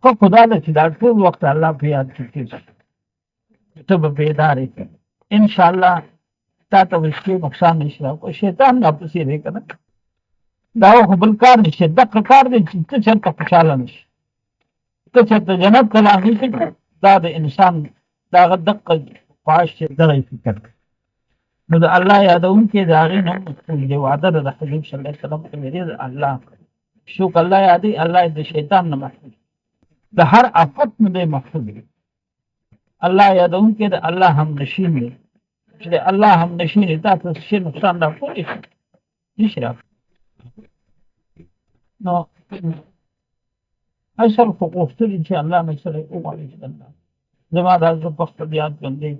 خو خدا له چې دا ټول وخت الله په یاد کې کېږي ته به بیدارې کړې انشاءالله تا ته به هیڅ نقصان نشي راکولی شیطان راپسې دی که نه دا خو بل کار نشي دغه کار دی چې ته چېرته خوشحاله نشي ته چېرته جنت ته لاغې شي دا د انسان د هغه دقه خواهش چې دغه فکر کوي نو د الله یادونکي د هغې نه مستقل دی وعده ده د حبیب صلی الله علیه وسلم کوي دی د الله شوک الله یادوي الله د شیطان نه محفوظ د هر آفت نه دی محفوظ دی الله یادونکي د الله همنشین دی چې د الله همنشین دی تا ته څه نقصان راکولی شي نشي راکولی نو اصل خو غوښتلي چې الله مې سره وغواړي چې الله زما دا زه په خپل یاد ژوندی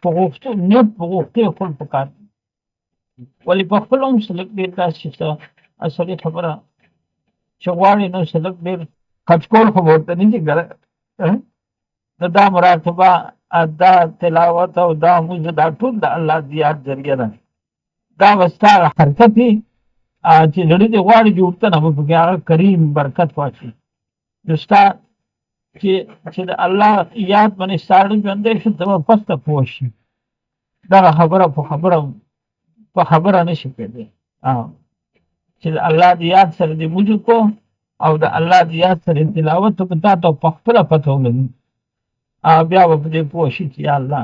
په غوښتو نیت په غوښتې خپل پکار دي ولې په خپل هم څه لږ ډېر داسې څه اصلي خبره چې غواړي نو څه لږ ډېر خرڅ کول خو به ورته نه دي ګره نو دا مراقبه دا تلاوت او دا مونځ دا ټول د الله د یاد ذریعه ده دا به ستا حرکت وي چې زړه دې غواړي جوړ ته نه به پکې هغه کریم برکت واچي نو ستا چې د الله یاد باندې ستا زړه ژوندی شي ته به پسته پوه شي دغه خبره په خبره نه شي کېدی چې د الله د یاد سره دې مونځ وکړو او د الله د یاد سره تلاوت وکړو تا ته په خپله پته ولګي بیا به په دې پوه شي چې یا الله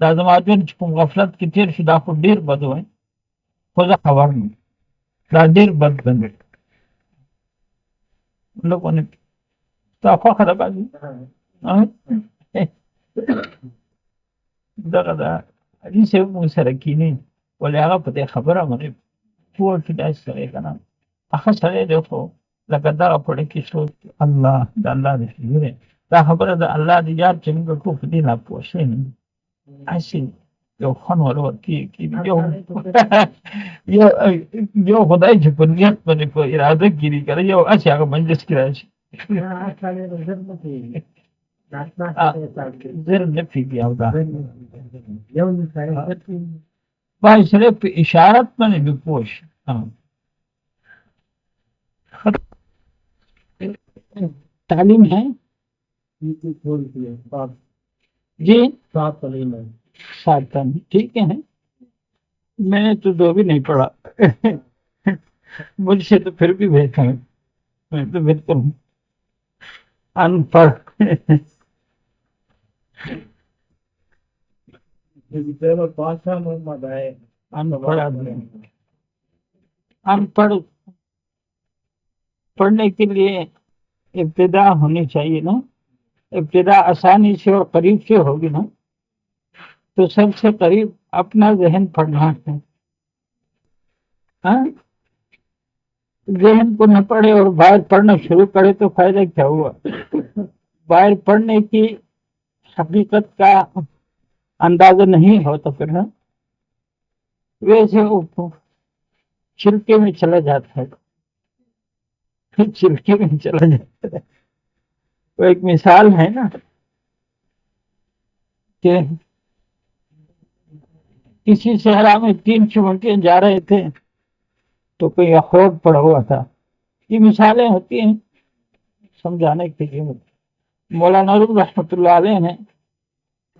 دا زما ژوند چې کوم غفلت کې تېر شو دا خو ډېر بد وای خو زه خبر نه دا ډېر بد ژوند دی لوگوں ستا خوښه ده بعضې دغه د حاجي صاحب مونږ سره کیني ولې هغه په دې خبره باندې پوه چې داسې سړی که نه ښه سړی دی خو لکه دغه پړه کې سوچ الله د الله د فکر دا خبره د الله د یاد چې موږ ټول په دې لا پوه شوی نه هسې یو خوند ور ورکېږي یو خدای چې په نیت باندې په اراده کې دي که نه یو هسې هغه مجلس کې راشي زر نه پوهېږي او دا باید سړی په اشارت باندې به پوه شي تعلیم ہے جی سات ٹھیک ہے میں نے تو دو بھی نہیں پڑھا مجھ سے تو پھر بھی بہتر ہے میں تو بالکل ان پڑھ ان پڑھ پڑھنے کے لیے ابتدا ہونی چاہیے نا ابتدا آسانی سے اور قریب سے ہوگی نا تو سب سے قریب اپنا ذہن پڑھنا ہے ذہن کو نہ پڑھے اور باہر پڑھنا شروع کرے تو فائدہ کیا ہوا باہر پڑھنے کی حقیقت کا اندازہ نہیں ہو تو پھر ویسے چھلکے میں چلا جاتا ہے چھلکے میں چلا جاتا ہے وہ ایک مثال ہے نا کہ کسی صحرا میں 3 چمنٹیاں جا رہے تھے تو کوئی اخروٹ پڑا ہوا تھا یہ مثالیں ہوتی ہیں سمجھانے کے لیے مولانا روم رحمۃ اللہ علیہ نے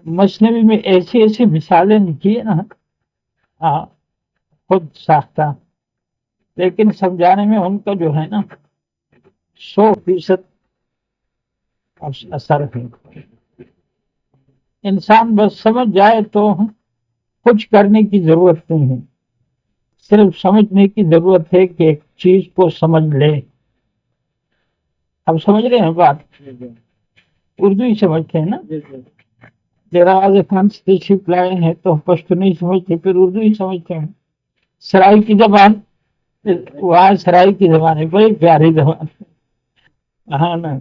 مثنوی میں ایسی مثالیں لکھی ہیں نا خود ساختہ لیکن سمجھانے میں ان کا جو ہے نا 100% اثر ہے انسان بس سمجھ جائے تو کچھ کرنے کی ضرورت نہیں ہے صرف سمجھنے کی ضرورت ہے کہ ایک چیز کو سمجھ لے اب سمجھ رہے ہیں بات اردو ہی سمجھتے ہیں نا جراغ خان سے تشریف لائے ہیں تو پشتو نہیں سمجھتے پھر اردو ہی سمجھتے ہیں سرائی کی زبان وہاں سرائی کی زبان ہے بڑی پیاری زبان ہاں نا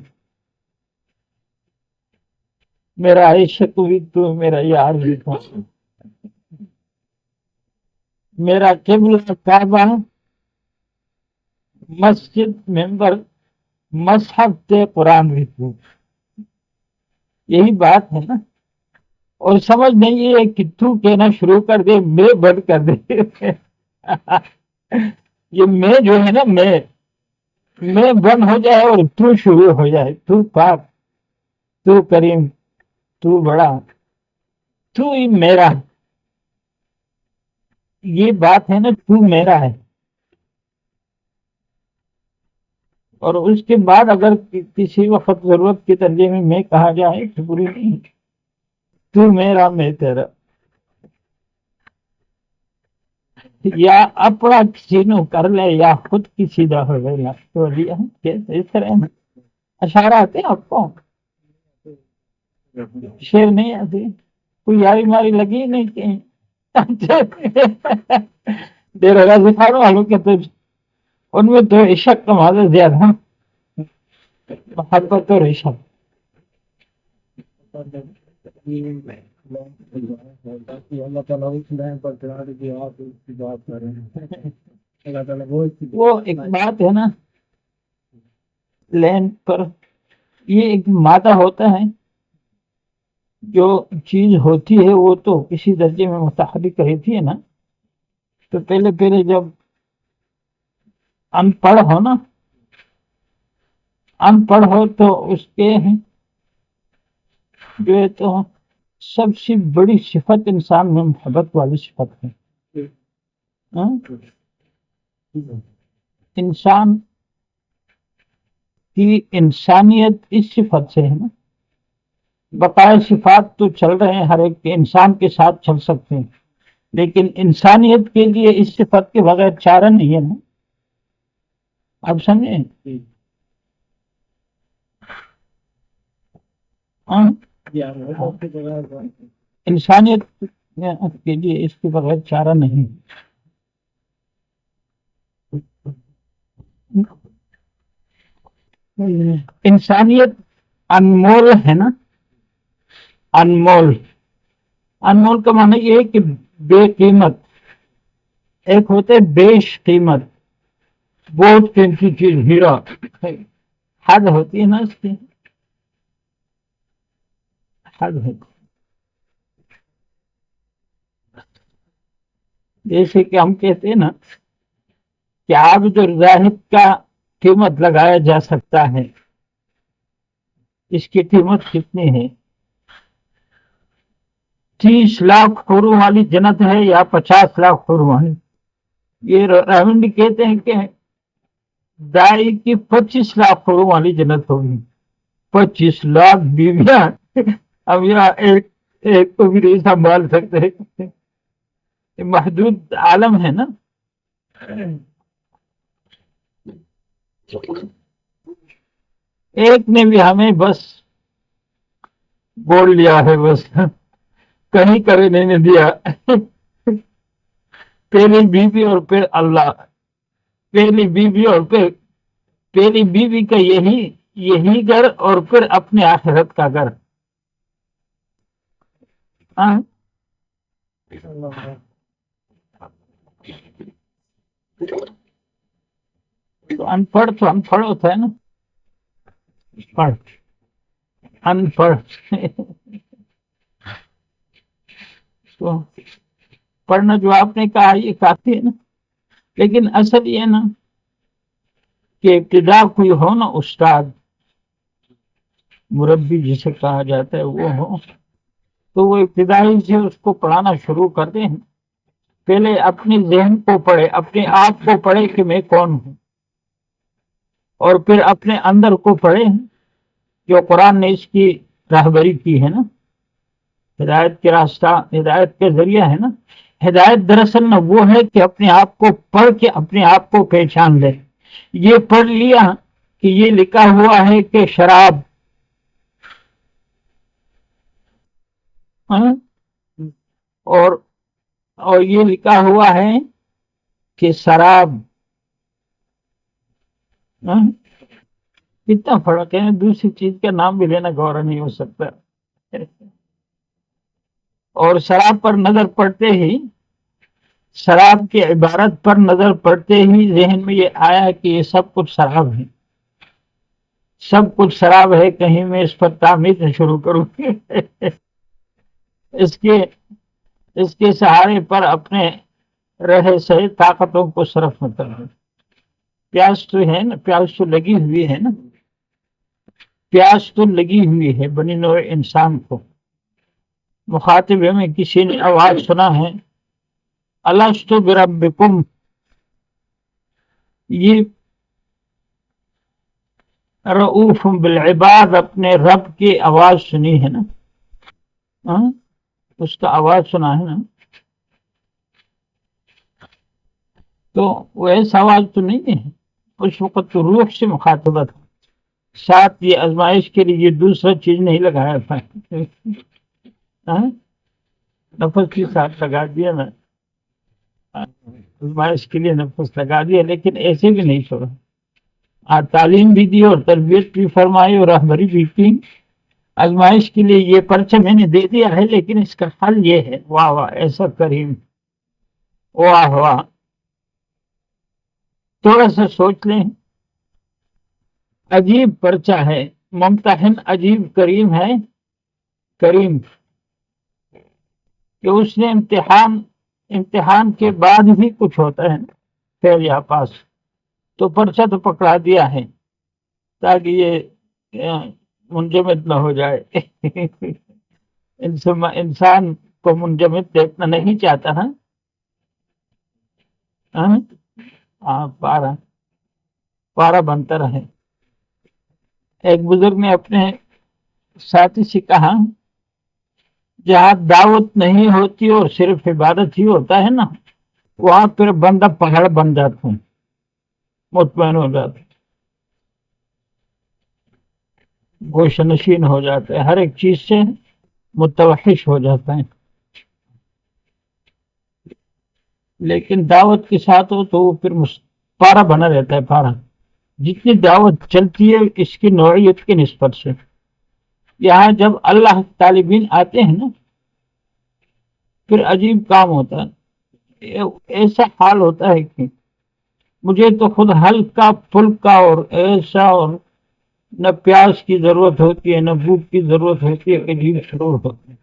میرا عشق بھی تو میرا یار بھی تو میرا قبلہ کعبہ مسجد ممبر مصحف سے قرآن بھی تو یہی بات ہے نا اور سمجھ نہیں ہے کہ تو کہنا شروع کر دے میں بند کر دے یہ میں جو ہے نا میں میں بند ہو جائے اور تو شروع ہو جائے، تو پاک، تو کریم، تو بڑا، تو ہی میرا، یہ بات ہے نا، تو میرا ہے۔ اور اس کے بعد اگر کسی وقت ضرورت کے ترجمے میں کہا جائے تو بری نہیں، تو میرا میں تیرا، یا اپنا کسی نو کر لے یا خود کسی دا ہو گیا تو اس طرح اشارہ آتے ہیں آپ کو، شیر نہیں آتے، کوئی یاری ماری لگی نہیں کہیں دیر سکھانے والوں کے تو ان میں تو عشق کا مادہ زیادہ، محبت اور عشق۔ اللہ تعالیٰ اس لائن پر چڑھا دے کہ آپ اس کی بات کر رہے ہیں، اللہ تعالیٰ وہ ایک بات ہے نا، لینڈ پر یہ ایک مادہ ہوتا ہے، جو چیز ہوتی ہے وہ تو کسی درجے میں متحرک رہتی ہے نا، تو پہلے جب ان پڑھ ہو نا، ان پڑھ ہو تو اس کے جو ہے تو سب سے بڑی صفت انسان میں محبت والی صفت ہے۔ انسان کی انسانیت اس صفت سے ہے نا، بقائے صفات تو چل رہے ہیں، ہر ایک کے انسان کے ساتھ چل سکتے ہیں، لیکن انسانیت کے لیے اس صفت کے بغیر چارہ نہیں ہے نا، آپ سمجھیں؟ انسانیت کے لیے اس کے بغیر چارہ نہیں۔ انسانیت انمول ہے نا، انمول، انمول کا معنی یہ ہے کہ بے قیمت، ایک ہوتے بیش قیمت، بہت قیمتی چیز، ہیرا، حد ہوتی ہے نا اس کی، حد ہوتی، جیسے کہ ہم کہتے ہیں نا کہ عابد الزاہد کا قیمت لگایا جا سکتا ہے، اس کی قیمت کتنی ہے؟ 30 لاکھ حوروں والی جنت ہے یا 50 لاکھ حوروں والی؟ یہ راونڈی کہتے ہیں کہ دائی کی 25 لاکھ حوروں والی جنت ہوگی، 25 لاکھ بیویاں، اب یہاں ایک کو بھی نہیں سنبھال سکتے، محدود عالم ہے نا۔ ایک نے بھی ہمیں بس بول لیا ہے، بس کہیں کرے نہیں دیا، پہلی بیوی اور پھر اللہ، پہلی بیوی اور پھر پہلی بیوی کا یہی گھر اور پھر اپنے آخرت کا گھر۔ تو ان پڑھ ہوتا ہے نا، پڑھ، ان پڑھ تو پڑھنا جو آپ نے کہا یہ کافی ہے نا، لیکن اصل یہ نا کہ ابتدا کوئی ہو نا، استاد، مربی جسے کہا جاتا ہے وہ ہو، تو وہ ابتدائی سے اس کو پڑھانا شروع کر دیں، پہلے اپنے ذہن کو پڑھے، اپنے آپ کو پڑھے کہ میں کون ہوں، اور پھر اپنے اندر کو پڑھے، جو قرآن نے اس کی راہبری کی ہے نا، ہدایت کے راستہ، ہدایت کے ذریعہ ہے نا۔ ہدایت دراصل نہ وہ ہے کہ اپنے آپ کو پڑھ کے اپنے آپ کو پہچان لے، یہ پڑھ لیا کہ یہ لکھا ہوا ہے کہ شراب، اور یہ لکھا ہوا ہے کہ شراب، کتنا فرق ہے، دوسری چیز کا نام بھی لینا گوارا نہیں ہو سکتا، اور شراب پر نظر پڑتے ہی، شراب کی عبارت پر نظر پڑتے ہی ذہن میں یہ آیا کہ یہ سب کچھ شراب ہے، سب کچھ شراب ہے، کہیں میں اس پر تعمیر شروع کروں اس کے سہارے پر اپنے رہے سہے طاقتوں کو صرف نہ کر دیں، پیاس تو ہے نا، پیاس تو لگی ہوئی ہے نا، پیاس تو لگی ہوئی ہے بنی نوع انسان کو۔ مخاطب میں کسی نے آواز سنا ہے الست بربکم، یہ رؤوف بالعباد اپنے رب کی آواز سنی ہے نا، اس کا آواز سنا ہے نا، تو وہ ایسا آواز تو نہیں ہے، اس وقت تو روح سے مخاطبہ تھا، ساتھ یہ آزمائش کے لیے یہ دوسرا چیز نہیں لگایا تھا، نفس کے ساتھ لگا دیا نا، آزمائش کے لیے نفس لگا دیا، لیکن ایسے بھی نہیں چھوڑا، تعلیم بھی دی اور تربیت بھی فرمائی اور رہبری بھی کی۔ آزمائش کے لیے یہ پرچہ میں نے دے دیا ہے، لیکن اس کا حل یہ ہے، واہ واہ ایسا کریم، واہ واہ، تھوڑا سا سوچ لیں، عجیب پرچہ ہے، ممتحن عجیب کریم ہے، کریم کہ اس نے امتحان کے بعد بھی کچھ ہوتا ہے فیل یا پاس، تو پرچہ تو پکڑا دیا ہے تاکہ یہ منجمد نہ ہو جائے۔ انسان کو منجمد دیکھنا نہیں چاہتا نا، پارا بنتا رہے۔ ایک بزرگ نے اپنے ساتھی سے کہا جہاں دعوت نہیں ہوتی اور صرف عبادت ہی ہوتا ہے نا، وہاں پھر بندہ پہاڑ بن جاتا ہوں، مطمئن ہو جاتا، گوشہ نشین ہو جاتا ہے، ہر ایک چیز سے متوحش ہو جاتا ہے۔ لیکن دعوت کے ساتھ ہو تو وہ پھر پارا بنا رہتا ہے، پارا جتنی دعوت چلتی ہے اس کی نوعیت کی نسبت سے۔ یہاں جب اللہ طالبین آتے ہیں نا پھر عجیب کام ہوتا ہے، ایسا حال ہوتا ہے کہ مجھے تو خود ہلکا پھلکا اور ایسا، اور نہ پیاس کی ضرورت ہوتی ہے نہ بھوک کی ضرورت ہوتی ہے، عجیب سرور ہوتے ہیں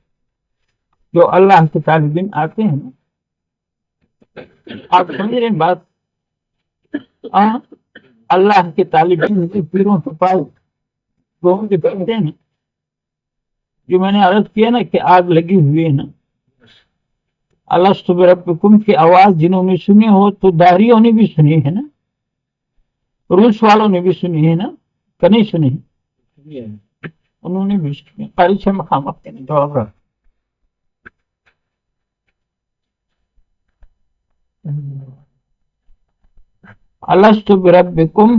جو اللہ کے طالبین آتے ہیں نا۔ آپ سمجھ رہے ہیں بات؟ اللہ کے طالبین پیروں کے پاس گھوم کے بیٹھتے ہیں نا، جو میں نے عرض کیا نا کہ آگ لگی ہوئی ہے نا، الست بربکم کی آواز جنہوں نے سنی ہو تو داہریوں نے بھی سنی ہے نا، روس والوں نے بھی سنی ہے نا، کہ نہیں سنی؟ انہوں نے بھی سنی۔ قاری سے مقام اپنے جواب رکھ، الست بربکم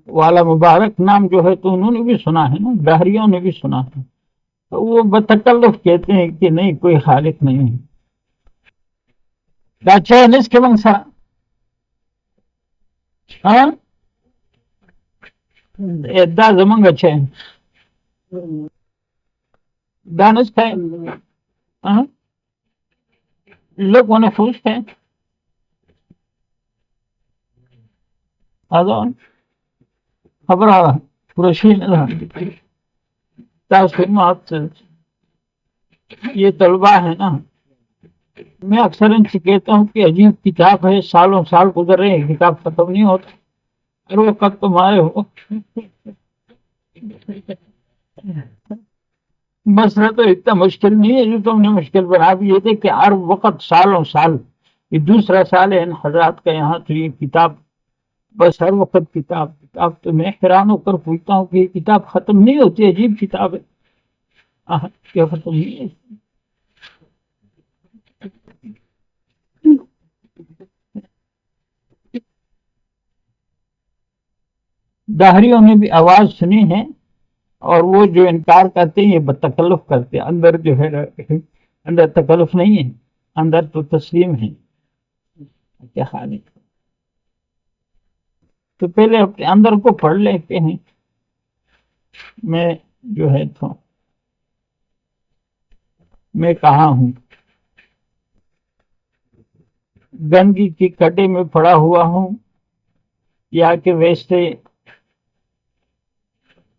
والا مبارک نام جو ہے تو انہوں نے بھی سنا ہے نا، داہریوں نے بھی سنا ہے، تو وہ بتکلف کہتے ہیں کہ نہیں کوئی خالق نہیں ہے۔ اچھا ہے نس کے منگسا، دا زمنگ اچھا ہے دانش ہے، لوگ انہیں خوش ہے، خبر پرشین آپ سے یہ طلبہ ہے نا، میں اکثر ان سے کہتا ہوں کہ عجیب کتاب ہے، سالوں سال گزر رہے ہیں کتاب ختم نہیں ہوتا، اور وہ کب تمہارے ہو مسئلہ تو اتنا مشکل نہیں ہے جو تم نے مشکل بنا بھی یہ تھے کہ ہر وقت سالوں سال، یہ دوسرا سال ہے ان حضرات کا یہاں، تو یہ کتاب بس ہر وقت کتاب کتاب، تو میں حیران ہو کر پوچھتا ہوں کہ یہ کتاب ختم نہیں ہوتی، عجیب کتاب ہے، کیا ختم نہیں ہے؟ داہریوں نے بھی آواز سنی ہے، اور وہ جو انکار کرتے ہیں یہ بتکلف کرتے ہیں، اندر جو ہے اندر تکلف نہیں ہے، اندر تو تسلیم ہے کیا خالق۔ تو پہلے اپنے اندر کو پڑھ لیتے ہیں، میں جو ہے تو میں کہاں ہوں، گندگی کی کٹے میں پڑا ہوا ہوں، یا کہ ویسے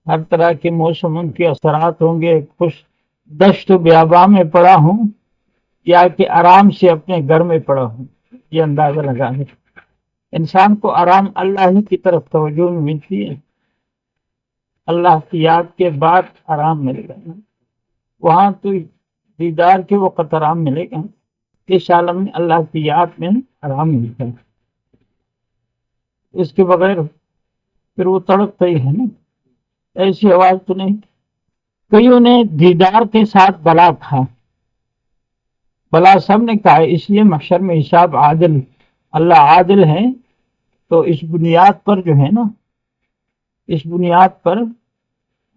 ہر طرح کے موسموں کے اثرات ہوں گے، خوش دشت و بیاباں میں پڑا ہوں، یا کہ آرام سے اپنے گھر میں پڑا ہوں، یہ اندازہ لگا ہے۔ انسان کو آرام اللہ ہی کی طرف توجہ میں ملتی ہے، اللہ کی یاد کے بعد آرام ملے گا، وہاں تو دیدار کے وقت آرام ملے گا، اس عالم میں اللہ کی یاد میں آرام ملتا ہے، اس کے بغیر پھر وہ تڑپتا ہی ہے نا، ایسی آواز تو نہیں۔ کئیوں نے دیدار کے ساتھ بلا کھا، بلا سب نے کہا، اس لیے محشر میں حساب عادل، اللہ عادل ہے، تو اس بنیاد پر جو ہے نا، اس بنیاد پر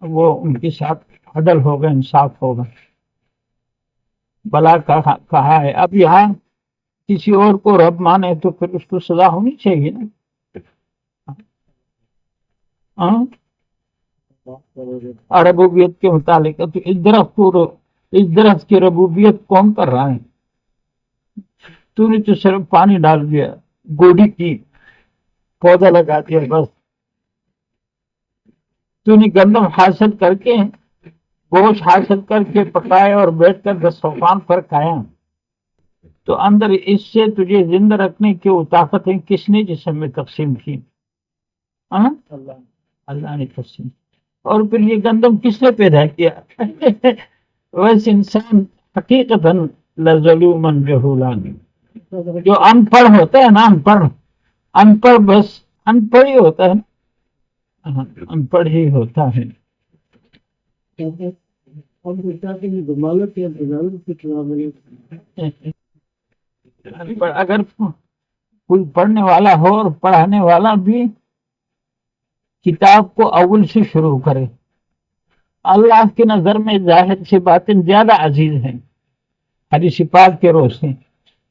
وہ ان کے ساتھ عدل ہوگا، انصاف ہوگا، بلا کہا ہے۔ اب یہاں کسی اور کو رب مانے تو پھر اس کو سزا ہونی چاہیے نا، ربوبیت کے متعلق۔ تو اس درخت کی ربوبیت کون کر رہا ہے؟ تو نے تو صرف پانی ڈال دیا، گوڑی کی پودا لگا دیا، بس تو نے گندم حاصل کر کے، گوشت حاصل کر کے پکائے اور بیٹھ کر دسترخوان پر کھایا، تو اندر اس سے تجھے زندہ رکھنے کی وہ طاقتیں کس نے جسم میں تقسیم کی؟ اللہ نے تقسیم۔ اور پھر یہ گندم کس نے پیدا کیا؟ ویسے انسان حقیقتاً لظلومن جہولان، جو ان پڑھ ہوتا ہے نا، ان پڑھ بس ان پڑھ ہی ہوتا ہے نا، ان پڑھ ہی ہوتا ہے۔ اگر کوئی پڑھنے والا ہو اور پڑھانے والا بھی کتاب کو اول سے شروع کرے، اللہ کی نظر میں ظاہر سے باطن زیادہ عزیز ہیں حدیث پاک کے روشنی۔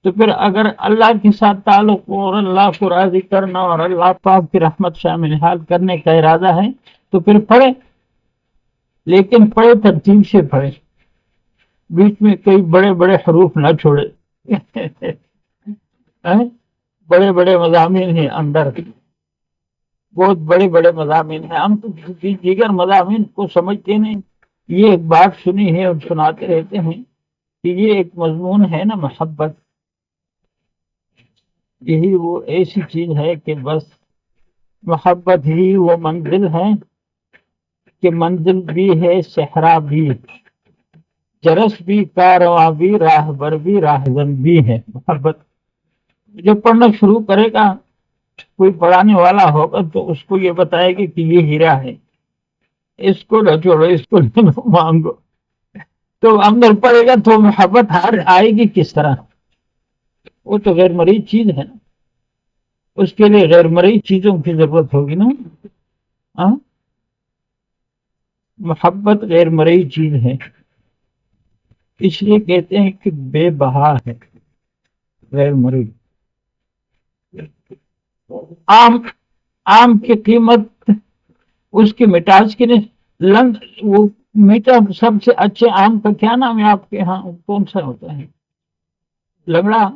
تو پھر اگر اللہ کے ساتھ تعلق اور اللہ کو راضی کرنا اور اللہ پاک کی رحمت شامل حال کرنے کا ارادہ ہے تو پھر پڑھے، لیکن پڑھے ترتیب سے پڑھے، بیچ میں کئی بڑے بڑے حروف نہ چھوڑے۔ بڑے بڑے مضامین ہیں اندر، بہت بڑے بڑے مضامین ہیں، ہم تو دیگر مضامین کو سمجھتے نہیں۔ یہ ایک بات سنی ہے اور سناتے رہتے ہیں کہ یہ ایک مضمون ہے نا، محبت، یہی وہ ایسی چیز ہے کہ بس محبت ہی وہ منزل ہے کہ منزل بھی ہے صحرا بھی، جرس بھی کارواں بھی راہبر بھی راہزن بھی ہے محبت۔ جو پڑھنا شروع کرے گا، کوئی پڑھانے والا ہوگا تو اس کو یہ بتائے گا کہ یہ ہیرا ہے، اس کو نہ چھوڑو، اس کو نہ مانگو، تو اندر پڑے گا تو محبت آئے گی کس طرح؟ وہ تو غیر مرئی چیز ہے نا، اس کے لیے غیر مرئی چیزوں کی ضرورت ہوگی نا۔ محبت غیر مرئی چیز ہے، اس لیے کہتے ہیں کہ بے بہا ہے، غیر مرئی۔ آم کی قیمت اس کی مٹاس کی نہیں، وہ میٹھا سب سے اچھے آم کا کیا نام ہے آپ کے ہاں؟ کون سا ہوتا ہے؟ لنگڑا،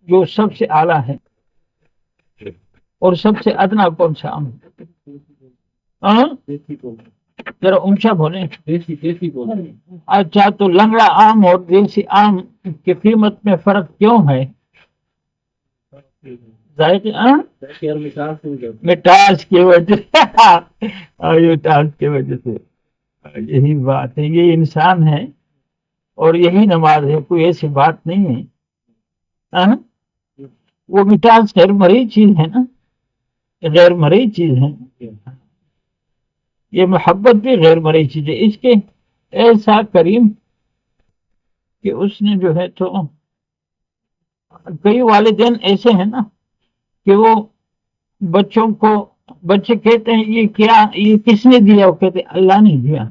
جو سب سے اعلیٰ ہے، اور سب سے ادنا کون سا آم؟ ذرا اونچا بولیں۔ اچھا، تو لنگڑا آم اور دیسی آم کی قیمت میں فرق کیوں ہے؟ مٹاس کی وجہ سے، یہی بات ہے، یہ انسان ہے اور یہی نماز ہے، کوئی ایسی بات نہیں ہے۔ وہ مٹاس غیر مرئی چیز ہے نا، غیر مرئی چیز ہے، یہ محبت بھی غیر مرئی چیز ہے۔ اس کے ایسا کریم کہ اس نے جو ہے تو کئی والدین ایسے ہیں نا کہ وہ بچوں کو، بچے کہتے ہیں یہ کیا، یہ کس نے دیا؟ وہ کہتے ہیں اللہ نے دیا۔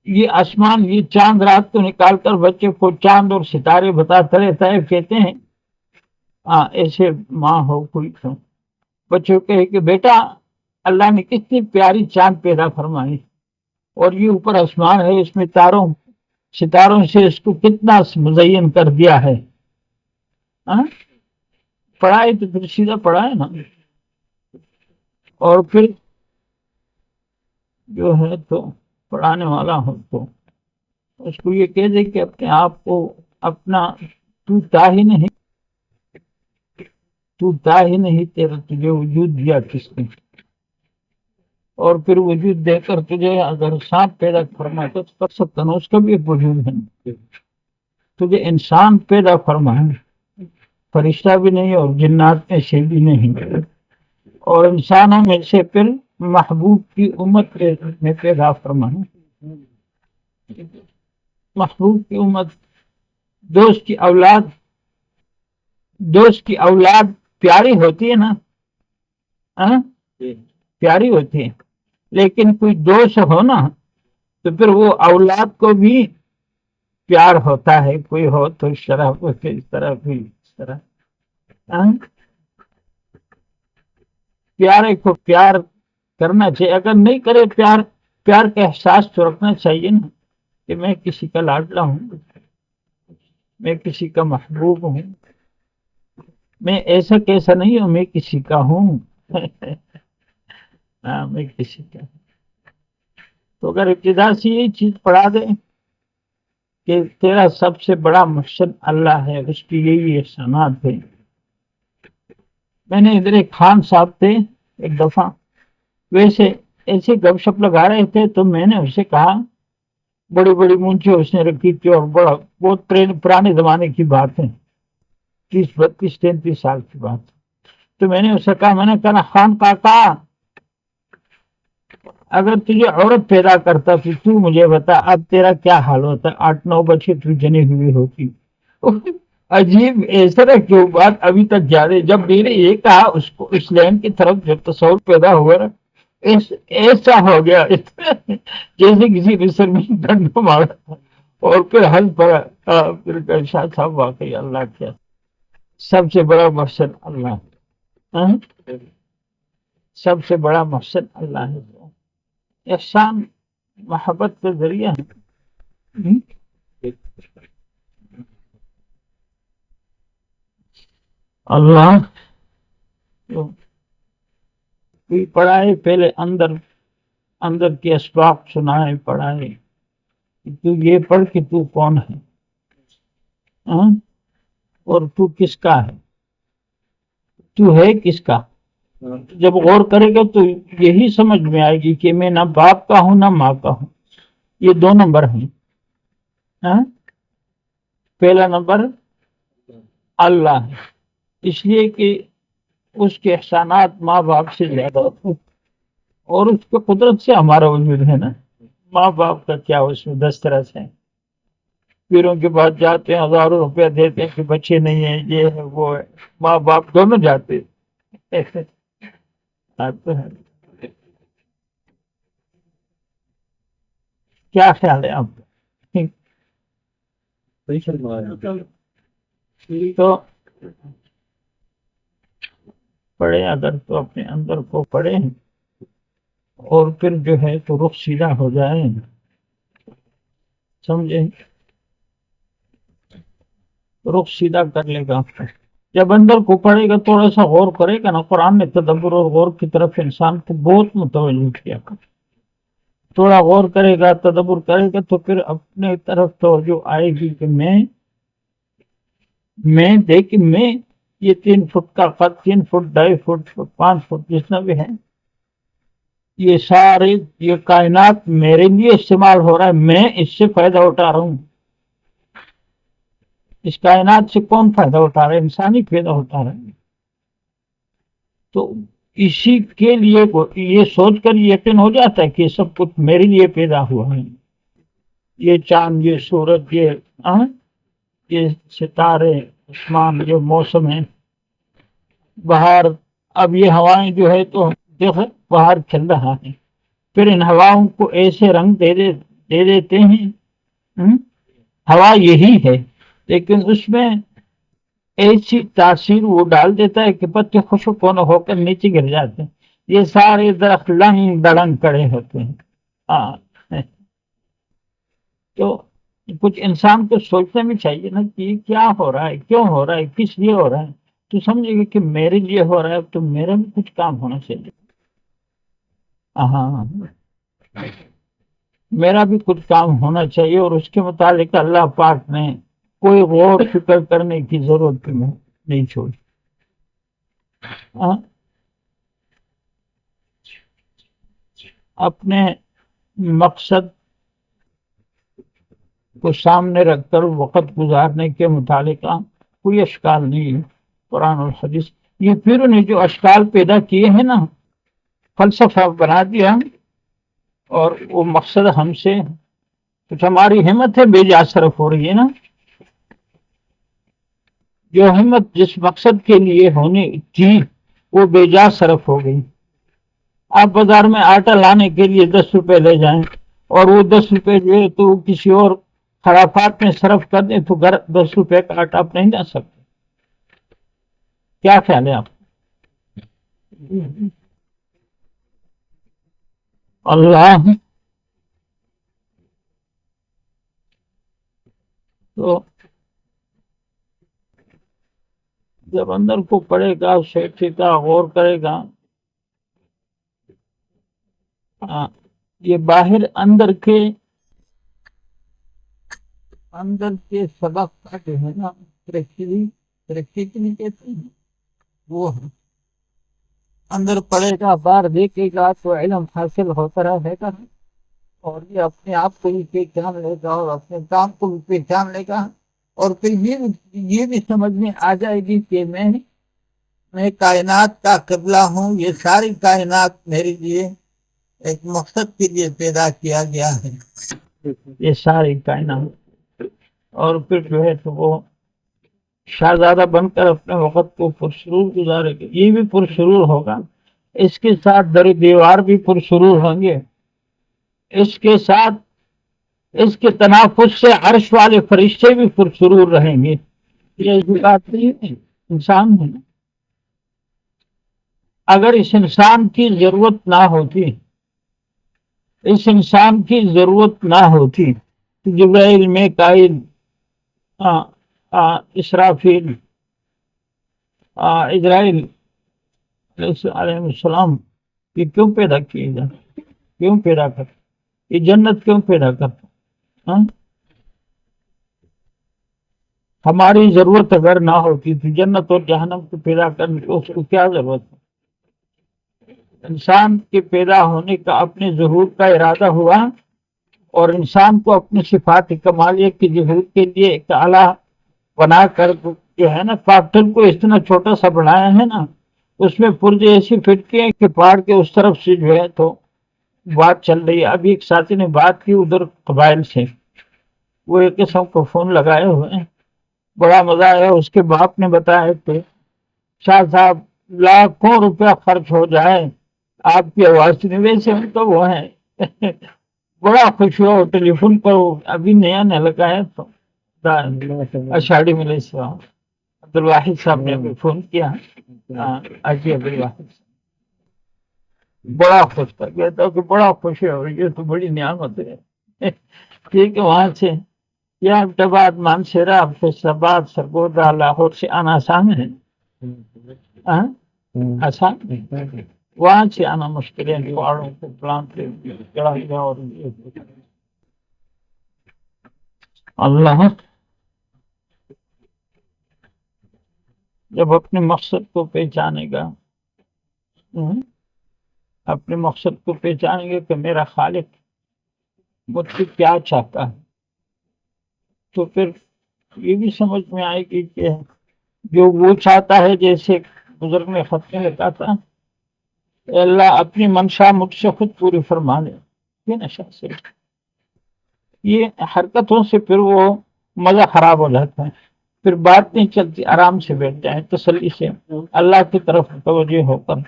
یہ آسمان، یہ چاند رات کو نکال کر بچے کو چاند اور ستارے بتاتا رہتا ہے، کہتے ہیں ایسے ماں ہو کوئی تو بچوں کہے کہ بیٹا اللہ نے کتنی پیاری چاند پیدا فرمائی، اور یہ اوپر آسمان ہے، اس میں تاروں ستاروں سے اس کو کتنا مزین کر دیا ہے۔ پڑھائے تو پھر سیدھا پڑھائے نا، اور پھر جو ہے تو پڑھانے والا ہو تو اس کو یہ کہہ دے کہ اپنے آپ کو، اپنا تو تھا ہی نہیں، تو تھا ہی نہیں، تیرا تجھے وجود دیا کس نے؟ اور پھر وجود دے کر تجھے اگر سانپ پیدا فرمایا تو کر سکتا نا، اس کا بھی ایک وجود ہے۔ تجھے انسان پیدا فرمایا، فرشتہ بھی نہیں اور جنات میں سے بھی نہیں، اور انسانوں میں سے پھر محبوب کی امت میں پیدا فرمایا، محبوب کی امت، دوست کی اولاد، دوست کی اولاد پیاری ہوتی ہے نا، ہاں پیاری ہوتی ہے، لیکن کوئی دوست ہو نا تو پھر وہ اولاد کو بھی پیار ہوتا ہے، کوئی ہو تو اس طرح اس طرح بھی اس طرح، ہاں پیارے کو پیار کرنا چاہیے، اگر نہیں کرے پیار، پیار کا احساس تو رکھنا چاہیے نا کہ میں کسی کا لاڈلا ہوں، میں کسی کا محبوب ہوں، میں ایسا کیسا نہیں ہوں، میں کسی کا ہوں ہاں میں کسی کا۔ تو اگر ابتدا سے یہ چیز پڑھا دیں کہ تیرا سب سے بڑا مقصد اللہ ہے، اس کی یہی احسانات ہے۔ میں نے ادھر ایک خان صاحب تھے ایک دفعہ، ویسے ایسے گپ شپ لگا رہے تھے تو میں نے اسے کہا، بڑی بڑی مونچھیں اس نے رکھی تھی اور بڑا بہت پرانے زمانے کی بات ہے، 30 32 33 سال کی بات، تو میں نے اسے کہا، میں نے کہا خان کاکا اگر تجھے عورت پیدا کرتا تو مجھے بتا اب تیرا کیا حال ہوتا، 8 9 بچے تو جنی ہوئی ہوتی۔ عجیب ایسا کیوں بات ابھی تک جا رہے، جب میں نے یہ کہا اس کو اس لین کی طرف جو تصور پیدا ہوا نا، ایسا ہو گیا جیسے کسی رسر میں ڈنڈ مارا، اور پھر ہنس پڑا، پھر شاہ صاحب واقعی اللہ کیا سب سے بڑا مقصد اللہ، سب سے بڑا مقصد اللہ ہے، احسان محبت کا ذریعہ ہے۔ اللہ کوئی پڑھائے پہلے اندر اندر کے اسباق سنائے، پڑھائے تو یہ پڑھ کہ تو کون ہے، اور تو کس کا ہے، تو ہے کس کا۔ جب غور کرے گا تو یہی سمجھ میں آئے گی کہ میں نہ باپ کا ہوں نہ ماں کا ہوں، یہ 2 نمبر ہیں۔ پہلا نمبر اللہ ہے، اس لیے کہ اس کے احسانات ماں باپ سے زیادہ ہوتے، اور اس کے قدرت سے ہمارا وجود ہے نا، ماں باپ کا کیا اس میں دسترس ہے، پیروں کے بعد جاتے ہیں، ہزاروں روپیہ دیتے ہیں کہ بچے نہیں ہیں، یہ ہے وہ ہے، ماں باپ دونوں جاتے ایسے کیا خیال ہے آپ تو پڑھے اگر تو اپنے اندر کو پڑھے، اور پھر جو ہے تو رخ سیدھا ہو جائے، سمجھے، رخ سیدھا کر لے گا، جب اندر کو پڑھے گا تھوڑا سا غور کرے گا نا، قرآن نے تدبر اور غور کی طرف انسان کو بہت متوجہ کیا، تھوڑا غور کرے گا تدبر کرے گا تو پھر اپنے طرف توجہ آئے گی کہ میں دیکھ میں یہ 3 فٹ کا قد، 3 فٹ 2.5 فٹ 5 فٹ جتنا بھی ہے، یہ سارے یہ کائنات میرے لیے استعمال ہو رہا ہے، میں اس سے فائدہ اٹھا رہا ہوں، اس کائنات سے کون فائدہ اٹھا رہا ہے؟ انسان ہی فائدہ اٹھا رہا ہے، تو اسی کے لیے یہ سوچ کر یقین ہو جاتا ہے کہ سب کچھ میرے لیے پیدا ہوا ہے، یہ چاند، یہ سورج، یہ ستارے، آسمان، یہ موسم ہے، بہار، اب یہ ہوائیں جو ہے تو دیکھو بہار چل رہا ہے، پھر ان ہواؤں کو ایسے رنگ دے دیتے ہیں، ہوا یہی ہے لیکن اس میں ایسی تاثیر وہ ڈال دیتا ہے کہ پتے خشک ہو کر نیچے گر جاتے ہیں، یہ سارے درخت لنگ دڑنگ کڑے ہوتے ہیں۔ تو کچھ انسان کو سوچنا بھی چاہیے نا کہ یہ کیا ہو رہا ہے، کیوں ہو رہا ہے، کس لیے ہو رہا ہے، تو سمجھے گا کہ میرے لیے ہو رہا ہے تو میرا بھی کچھ کام ہونا چاہیے، ہاں میرا بھی کچھ کام ہونا چاہیے، اور اس کے متعلق اللہ پاک نے کوئی غور فکر کرنے کی ضرورت نہیں چھوڑی. اپنے مقصد کو سامنے رکھ کر وقت گزارنے کے متعلق کوئی اشکال نہیں ہے. قرآن اور حدیث یہ پھر نے جو اشکال پیدا کیے ہیں نا، فلسفہ بنا دیا، اور وہ مقصد ہم سے کچھ ہماری ہمت ہے بے جا صرف ہو رہی ہے نا. جو ہمت جس مقصد کے لیے ہونی تھی وہ بے جا صرف ہو گئی. آپ بازار میں آٹا لانے کے لیے 10 روپے لے جائیں اور وہ 10 روپے جو ہے تو کسی اور خرافات میں صرف کر دیں تو 10 روپے کا آٹا آپ نہیں لا سکتے. کیا خیال ہے آپ؟ اللہ تو جب اندر کو پڑے گا، سوچے گا، غور کرے گا، یہ باہر اندر کے سبق کا جو ہے نا ترقی کی نہیں کہتے ہیں، وہ اندر پڑے گا، باہر دیکھے گا تو علم حاصل ہوتا رہے گا، اور یہ اپنے آپ کو بھی پہچان لے گا اور اپنے کام کو بھی پہچان لے گا، اور پھر یہ بھی سمجھ میں آ جائے گی کہ میں کائنات کا قبلہ ہوں، یہ ساری کائنات میرے لیے ایک مقصد کے لیے پیدا کیا گیا ہے، یہ ساری کائنات. اور پھر جو ہے تو وہ شہزادہ بن کر اپنے وقت کو پرسرور گزارے گا. یہ بھی پرسرور ہوگا، اس کے ساتھ در و دیوار بھی پرسرور ہوں گے، اس کے ساتھ اس کے تنافس سے عرش والے فرشتے بھی پرسرور رہیں گے. یہ بات نہیں ہے، انسان ہے. اگر اس انسان کی ضرورت نہ ہوتی، اس انسان کی ضرورت نہ ہوتی تو جبرائیل، میکائیل، اسرافیل، اسرائیل علیہ السلام یہ کیوں پیدا کیے جاتے؟ کیوں پیدا کرتے؟ یہ جنت کیوں پیدا کرتے؟ ہماری ضرورت اگر نہ ہوتی تو جنت اور جہنم کو پیدا کرنے کی اس کو کیا ضرورت ہے؟ انسان کے پیدا ہونے کا اپنے ظہور کا ارادہ ہوا، اور انسان کو اپنی صفات کمالیہ کی ظہور کے لیے ایک آلہ بنا کر جو ہے نا کاکٹل کو اتنا چھوٹا سا بنایا ہے نا، اس میں پرزے ایسی فٹ کیے کہ پہاڑ کے اس طرف سے جو ہے تو بات چل رہی ہے. ابھی ایک ساتھی نے بات کی ادھر قبائل سے، وہ ایک قسم کو فون لگائے ہوئے ہیں، بڑا مزہ آیا. اس کے باپ نے بتایا کہ شاہ صاحب لاکھوں روپیہ خرچ ہو جائے آپ کی آواز سنی. ویسے ہم تو وہ ہیں بڑا خوش ہوا ٹیلی فون پر، ابھی نیا نہ لگا ہے تو اشاڑی ملے سے عبدالواحد صاحب نے ابھی فون کیا. اجی عبدالواحد بڑا خوش تھا، کہتا کہ بڑا خوش ہے اور یہ تو بڑی نعمت ہے. ٹھیک ہے، وہاں سے یا احمدآباد، مانسہرہ، فیصل آباد، سرگودا، لاہور سے آنا آسان ہے؟ آسان وہاں سے آنا مشکل ہے. پہاڑوں کو پلان پہ چڑھا گیا. اور اللہ جب اپنے مقصد کو پہچانے گا، اپنے مقصد کو پہچانیں گے کہ میرا خالق مجھ سے کیا چاہتا ہے، تو پھر یہ بھی سمجھ میں آئے گی کہ جو وہ چاہتا ہے، جیسے بزرگ نے خط میں لکھا تھا، اللہ اپنی منشا مجھ سے خود پوری فرما لے. یہ نشہ سے یہ حرکتوں سے پھر وہ مزہ خراب ہو جاتا ہے، پھر بات نہیں چلتی. آرام سے بیٹھ جائیں تسلی سے اللہ کی طرف توجہ ہو کر.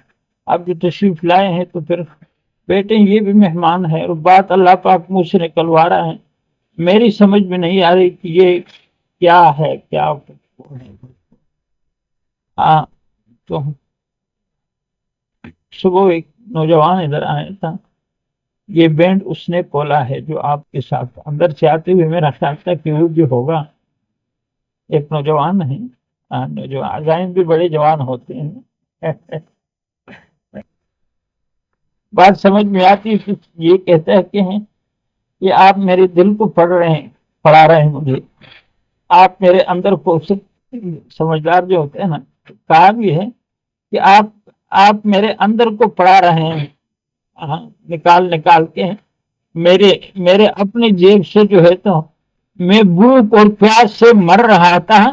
اب جو تشریف لائے ہیں تو پھر بیٹے یہ بھی مہمان ہے، اور بات اللہ پاک منہ سے نکلوا رہا ہے. میری سمجھ میں نہیں آ رہی کہ یہ کیا ہے، کیا تو صبح ایک نوجوان ادھر آیا تھا، یہ بینڈ اس نے کھولا ہے جو آپ کے ساتھ اندر سے آتے ہوئے میرا خیال تھا کہ وہ جو ہوگا ایک نوجوان ہے. نوجوان عزائم بھی بڑے جوان ہوتے ہیں. بات سمجھ میں آتی ہے. یہ کہتا ہے کہ آپ میرے دل کو پڑھا رہے ہیں مجھے. آپ میرے اندر کو سمجھدار جو ہوتے ہیں نا، کہا بھی ہے کہ آپ میرے اندر کو پڑھا رہے ہیں، نکال نکال کے میرے اپنے جیب سے جو ہے تو میں بھوک اور پیاس سے مر رہا تھا،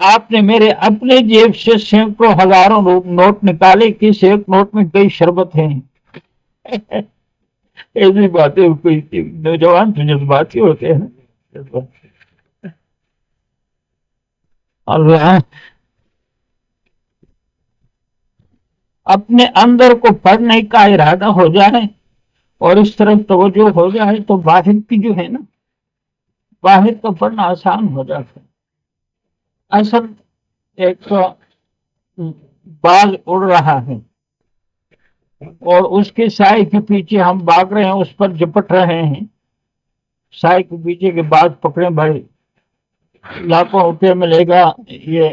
آپ نے میرے اپنے جیب سے سینکڑوں ہزاروں نوٹ نکالے، کس ایک نوٹ میں کئی شربت ہیں۔ ایسی باتیں کوئی نوجوان تو جذباتی ہوتے ہیں۔ اللہ اپنے اندر کو پڑھنے کا ارادہ ہو جائے اور اس طرف توجہ ہو جائے تو باہر کی جو ہے نا، باہر کا پڑھنا آسان ہو جاتا ہے۔ اصل ایک باز اڑ رہا ہے اور اس کے سائے کے پیچھے ہم بھاگ رہے ہیں، اس پر جپٹ رہے ہیں، سائے کے پیچھے کے باز پکڑے بھائی لاکھوں روپے ملے گا، یہ